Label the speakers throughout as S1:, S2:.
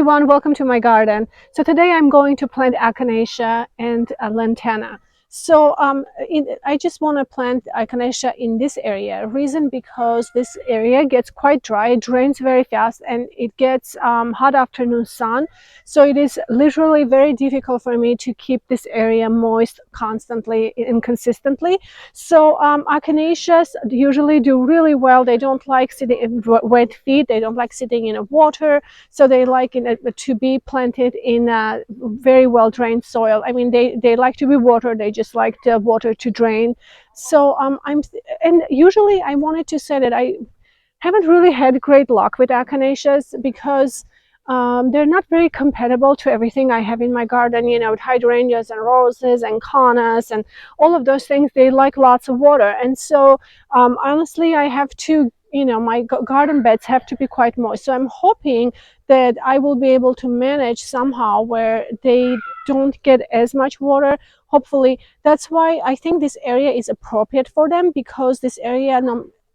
S1: everyone, welcome to my garden. So today I'm going to plant Echinacea and Lantana. So I just want to plant Echinacea in this area. Reason because this area gets quite dry, it drains very fast, and it gets hot afternoon sun. So it is literally very difficult for me to keep this area moist constantly and consistently. So Echinaceas usually do really well. They don't like sitting in wet feet. They don't like sitting in water. So they like to be planted in a very well drained soil. I mean, they like to be watered. They just like the water to drain. So and usually I wanted to say that I haven't really had great luck with Echinaceas because they're not very compatible to everything I have in my garden, you know, with hydrangeas and roses and cannas and all of those things. They like lots of water. And so honestly, I have to, you know, my garden beds have to be quite moist. So I'm hoping that I will be able to manage somehow where they don't get as much water. Hopefully, that's why I think this area is appropriate for them, because this area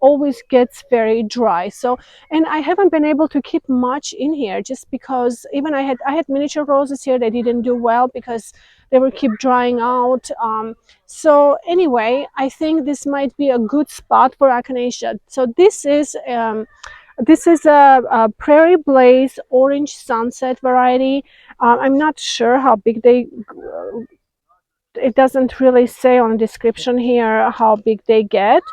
S1: always gets very dry. So, and I haven't been able to keep much in here just because even I had miniature roses here. They didn't do well because they will keep drying out. So anyway, I think this might be a good spot for Echinacea. So this is a Prairie Blaze Orange Sunset variety. I'm not sure how big they it doesn't really say on the description here how big they get.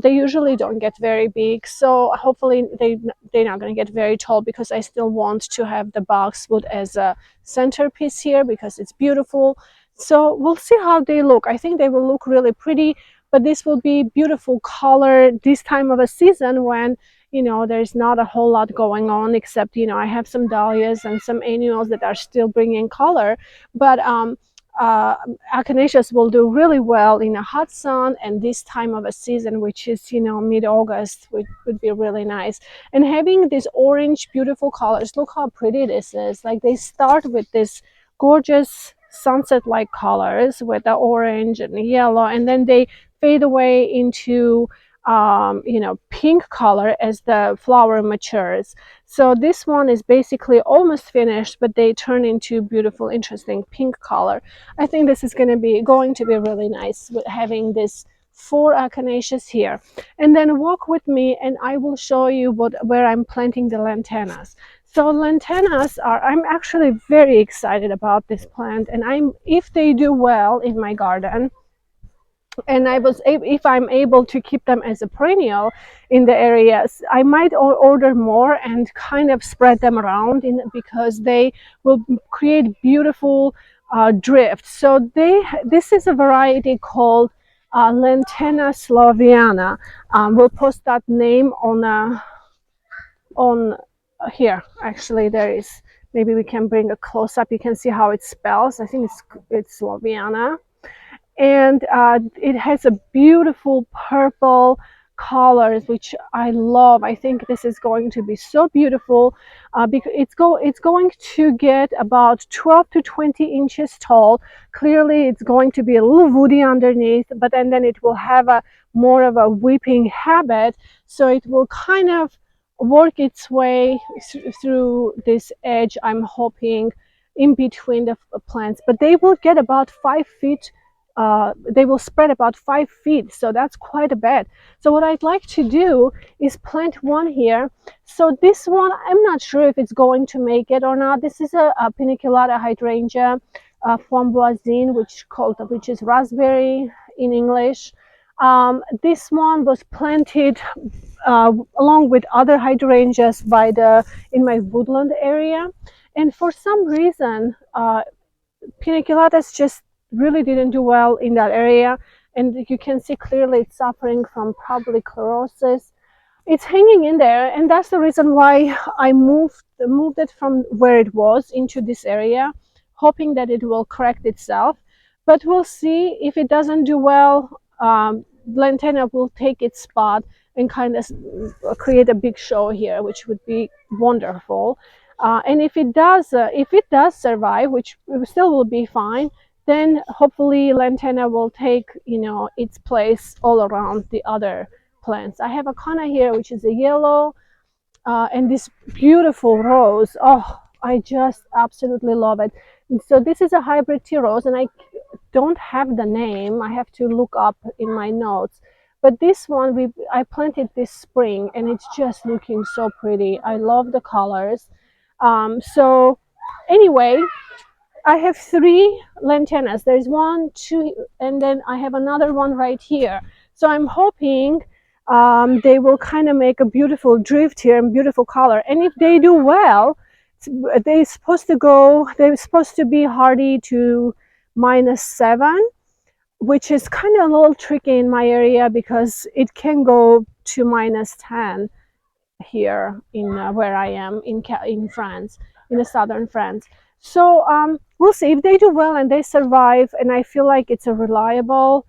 S1: They usually don't get very big, so hopefully they're not going to get very tall, because I still want to have the boxwood as a centerpiece here because it's beautiful. So we'll see how they look. I think they will look really pretty, but this will be beautiful color this time of a season when, you know, there's not a whole lot going on, except, you know, I have some dahlias and some annuals that are still bringing color. But Echinaceas will do really well in a hot sun, and this time of a season, which is, you know, mid-August, would be really nice. And having these orange beautiful colors, look how pretty this is. Like, they start with this gorgeous sunset-like colors with the orange and the yellow, and then they fade away into you know, pink color as the flower matures. So this one is basically almost finished, but they turn into beautiful, interesting pink color. I think this is going to be really nice with having this 4 Echinaceas here. And then walk with me and I will show you where I'm planting the Lantanas. So Lantanas I'm actually very excited about this plant, and if they do well in my garden, and if I'm able to keep them as a perennial in the areas, I might order more and kind of spread them around because they will create beautiful drift. So this is a variety called Lantana sellowiana. We'll post that name on here. Actually, there is, maybe we can bring a close up. You can see how it spells. I think it's sellowiana. And it has a beautiful purple colors, which I love. I think this is going to be so beautiful because it's going to get about 12 to 20 inches tall. Clearly it's going to be a little woody underneath, but then it will have a more of a weeping habit, so it will kind of work its way through this edge, I'm hoping, in between the plants. But they will get about 5 feet, they will spread about 5 feet, so that's quite a bit. So what I'd like to do is plant one here. So this one, I'm not sure if it's going to make it or not. This is a paniculata hydrangea, framboisine, which is raspberry in English. This one was planted along with other hydrangeas in my woodland area, and for some reason paniculatas just really didn't do well in that area, and you can see clearly it's suffering from probably chlorosis. It's hanging in there, and that's the reason why I moved it from where it was into this area, hoping that it will correct itself. But we'll see. If it doesn't do well, Lantana will take its spot and kind of create a big show here, which would be wonderful. And if it does survive, which still will be fine, then hopefully Lantana will take, you know, its place all around the other plants. I have a canna here, which is a yellow, and this beautiful rose. Oh, I just absolutely love it. And so this is a hybrid tea rose, and I don't have the name. I have to look up in my notes. But this one I planted this spring, and it's just looking so pretty. I love the colors. So anyway, I have three lantanas. There's one, two, and then I have another one right here. So I'm hoping they will kind of make a beautiful drift here and beautiful color. And if they do well, they're supposed to be hardy to -7, which is kind of a little tricky in my area because it can go to -10 here in where I am in France, in the southern France. So we'll see if they do well and they survive. And I feel like it's a reliable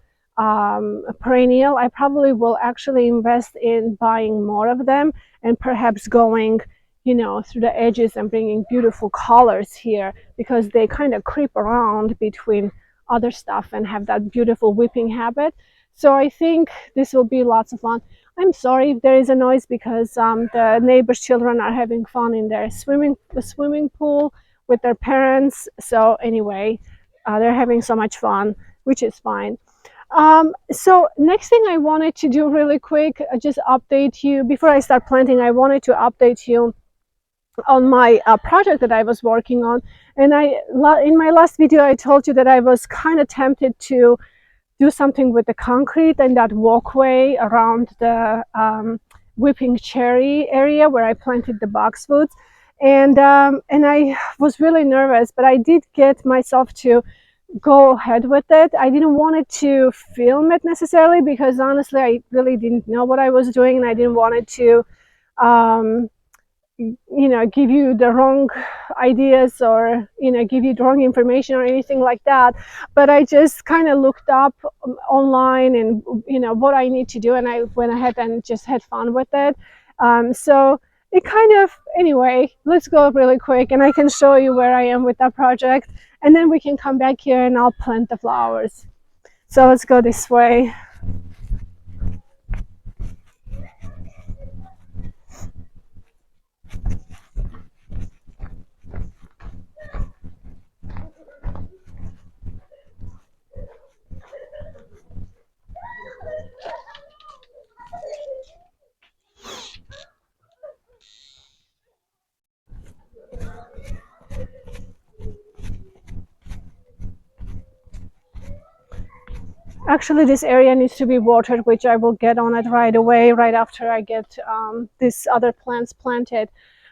S1: perennial. I probably will actually invest in buying more of them and perhaps going, through the edges and bringing beautiful colors here because they kind of creep around between other stuff and have that beautiful whipping habit. So I think this will be lots of fun. I'm sorry if there is a noise because the neighbors' children are having fun in their swimming pool with their parents. So anyway, they're having so much fun, which is fine. So next thing I wanted to do really quick, just update you before I start planting. I wanted to update you on my project that I was working on. And in my last video, I told you that I was kind of tempted to do something with the concrete and that walkway around the whipping cherry area where I planted the boxwoods. And I was really nervous, but I did get myself to go ahead with it. I didn't want it to film it necessarily because honestly, I really didn't know what I was doing, and I didn't want it to give you the wrong ideas or give you the wrong information or anything like that. But I just kind of looked up online and what I need to do, and I went ahead and just had fun with it. So it kind of, anyway, let's go really quick and I can show you where I am with that project, and then we can come back here and I'll plant the flowers. So let's go this way. Actually, this area needs to be watered, which I will get on it right away, right after I get these other plants planted.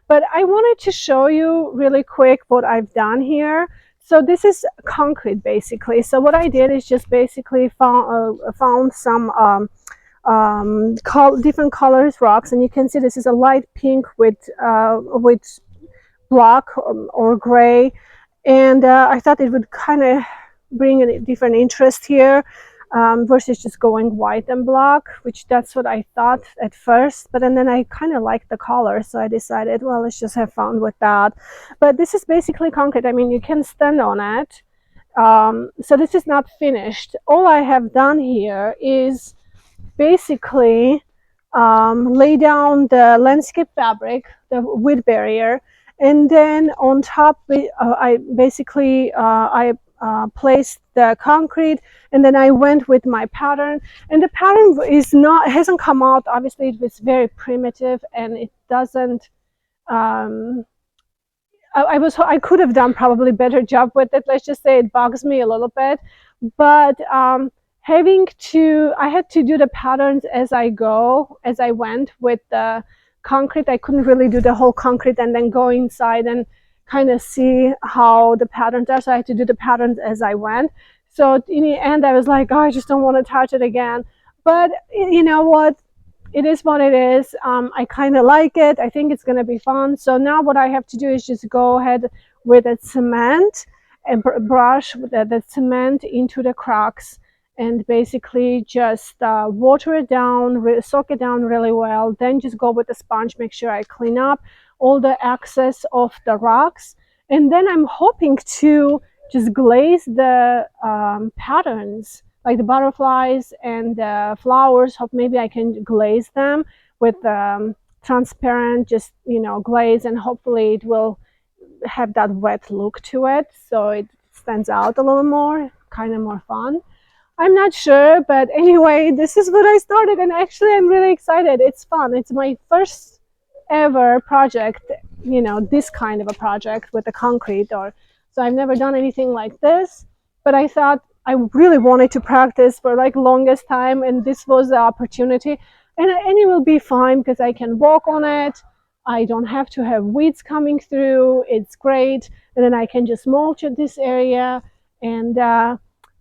S1: But I wanted to show you really quick what I've done here. So this is concrete, basically. So what I did is just basically found some different colors rocks, and you can see this is a light pink with black or gray, and I thought it would kind of bring a different interest here versus just going white and black, which that's what I thought at first. But then I kind of liked the color, so I decided, well, let's just have fun with that. But this is basically concrete. I mean, you can stand on it. So this is not finished. All I have done here is basically lay down the landscape fabric, the wood barrier, and then on top I basically I placed the concrete, and then I went with my pattern. And the pattern hasn't come out. Obviously, it was very primitive, and it doesn't. I could have done probably better job with it. Let's just say it bugs me a little bit, but I had to do the patterns as I went with the concrete. I couldn't really do the whole concrete and then go inside and kind of see how the patterns are. So I had to do the patterns as I went. So in the end, I was like, oh, I just don't want to touch it again. But you know what? It is what it is. I kind of like it. I think it's going to be fun. So now what I have to do is just go ahead with a cement and brush the cement into the cracks, and basically just water it down, soak it down really well. Then just go with the sponge, make sure I clean up all the excess of the rocks. And then I'm hoping to just glaze the patterns, like the butterflies and the flowers. Hope maybe I can glaze them with transparent, just glaze, and hopefully it will have that wet look to it, so it stands out a little more, kind of more fun. I'm not sure, but anyway, this is what I started, and actually, I'm really excited. It's fun. It's my first ever project, this kind of a project with the concrete, or so I've never done anything like this. But I thought I really wanted to practice for like longest time, and this was the opportunity, and it will be fine because I can walk on it. I don't have to have weeds coming through. It's great, and then I can just mulch at this area, and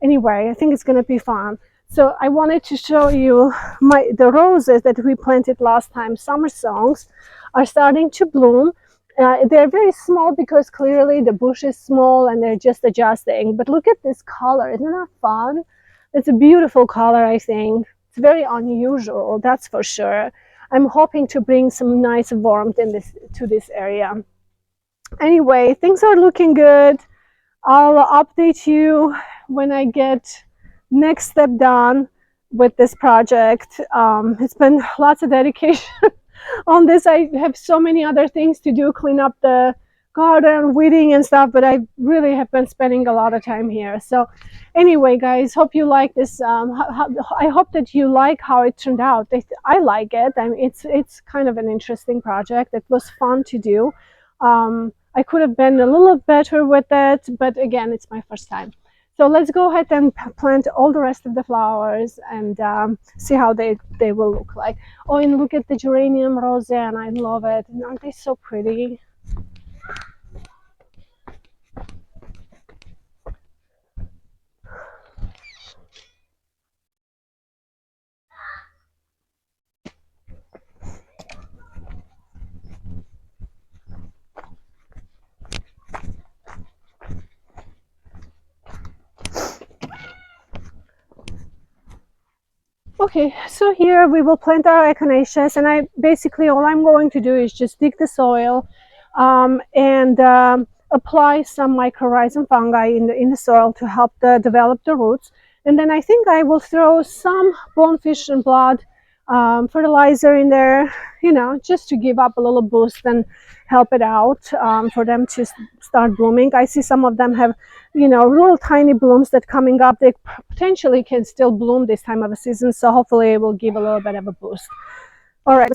S1: anyway, I think it's going to be fun. So I wanted to show you the roses that we planted last time, summer songs, are starting to bloom. They're very small because clearly the bush is small and they're just adjusting. But look at this color. Isn't that fun? It's a beautiful color, I think. It's very unusual, that's for sure. I'm hoping to bring some nice warmth to this area. Anyway, things are looking good. I'll update you when I get next step done with this project. It's been lots of dedication on this. I have so many other things to do, clean up the garden, weeding and stuff, but I really have been spending a lot of time here. So anyway, guys, hope you like this. I hope that you like how it turned out. I like it. I mean, it's kind of an interesting project. It was fun to do. I could have been a little better with it, but again, it's my first time. So let's go ahead and plant all the rest of the flowers and see how they will look like. Oh, and look at the geranium roseanne. I love it. And aren't they so pretty? Okay, so here we will plant our echinaceas, and all I'm going to do is just dig the soil and apply some mycorrhizal fungi in the soil to help develop the roots. And then I think I will throw some bonefish and blood fertilizer in there, just to give up a little boost and help it out for them to start blooming. I see some of them have, little tiny blooms that coming up. They potentially can still bloom this time of the season, so hopefully it will give a little bit of a boost. All right.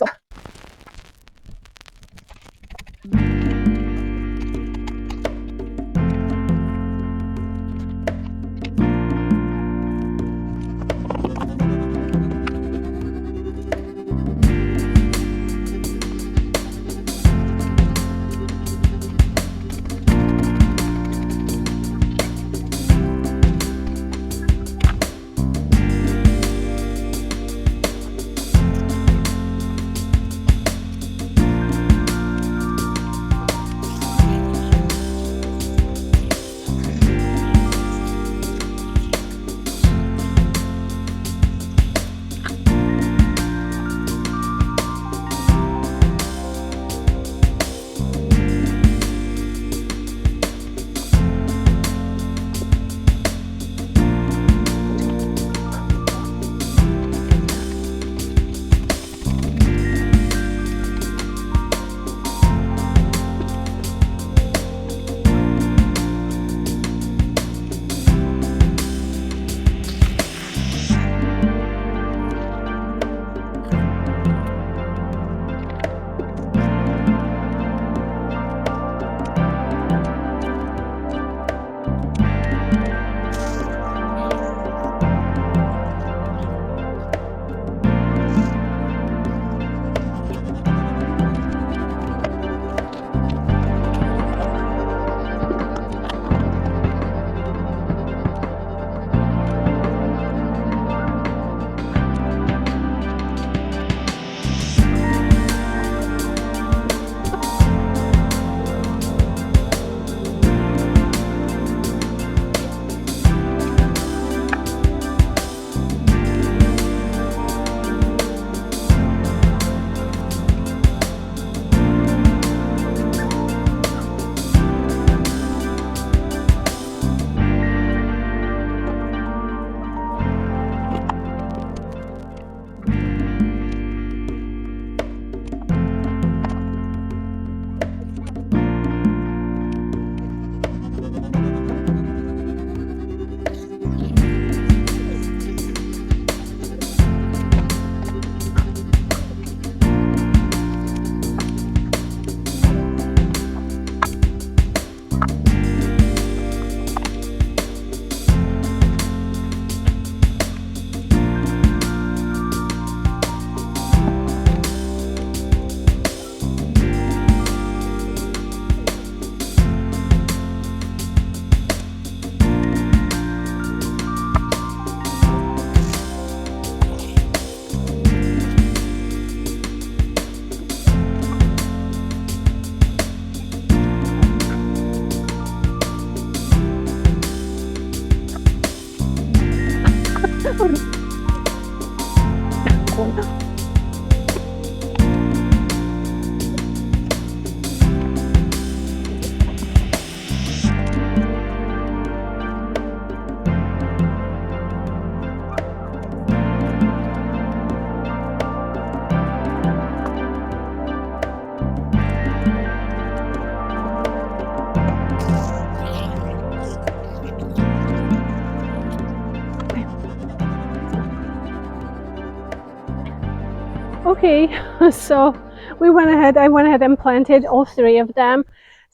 S1: Okay, so I went ahead and planted all three of them.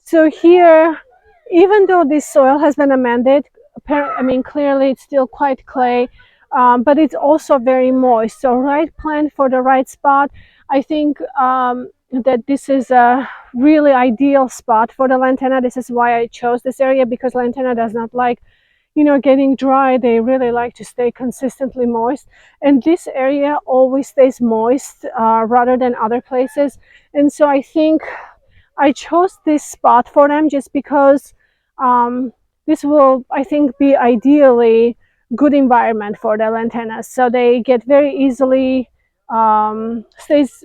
S1: So here, even though this soil has been amended, I mean, clearly it's still quite clay, but it's also very moist. So right plant for the right spot. I think that this is a really ideal spot for the lantana. This is why I chose this area, because lantana does not like, getting dry. They really like to stay consistently moist, and this area always stays moist rather than other places. And so I think I chose this spot for them just because um, this will, I think, be ideally good environment for the lantanas. So they get very easily stays,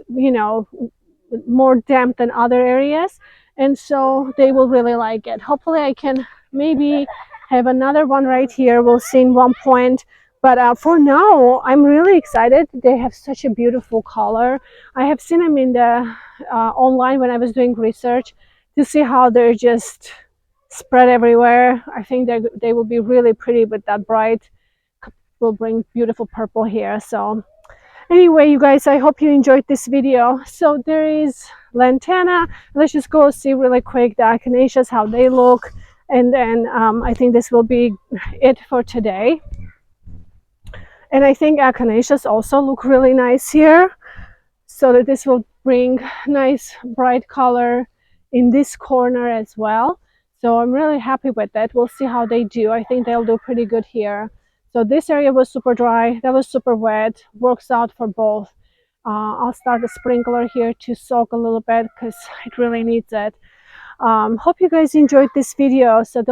S1: more damp than other areas, and so they will really like it. Hopefully I can maybe have another one right here. We'll see in one point, but for now I'm really excited. They have such a beautiful color. I have seen them in the online when I was doing research to see how they're just spread everywhere. I think they will be really pretty with that bright, will bring beautiful purple here. So anyway, you guys, I hope you enjoyed this video. So there is lantana. Let's just go see really quick the echinaceas, how they look, and then I think this will be it for today. And I think echinaceas also look really nice here, so that this will bring nice bright color in this corner as well. So I'm really happy with that. We'll see how they do. I think they'll do pretty good here. So this area was super dry, that was super wet, works out for both. I'll start the sprinkler here to soak a little bit because it really needs it. Hope you guys enjoyed this video. So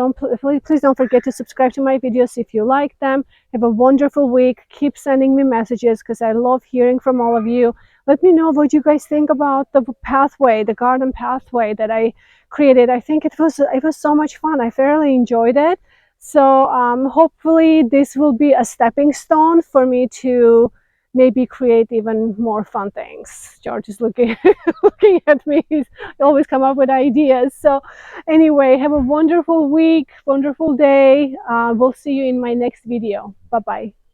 S1: please don't forget to subscribe to my videos if you like them. Have a wonderful week. Keep sending me messages because I love hearing from all of you. Let me know what you guys think about the pathway, the garden pathway that I created. I think it was so much fun. I fairly enjoyed it. So hopefully this will be a stepping stone for me to maybe create even more fun things. George is looking looking at me. He's always come up with ideas. So anyway, have a wonderful week, wonderful day. We'll see you in my next video. Bye bye.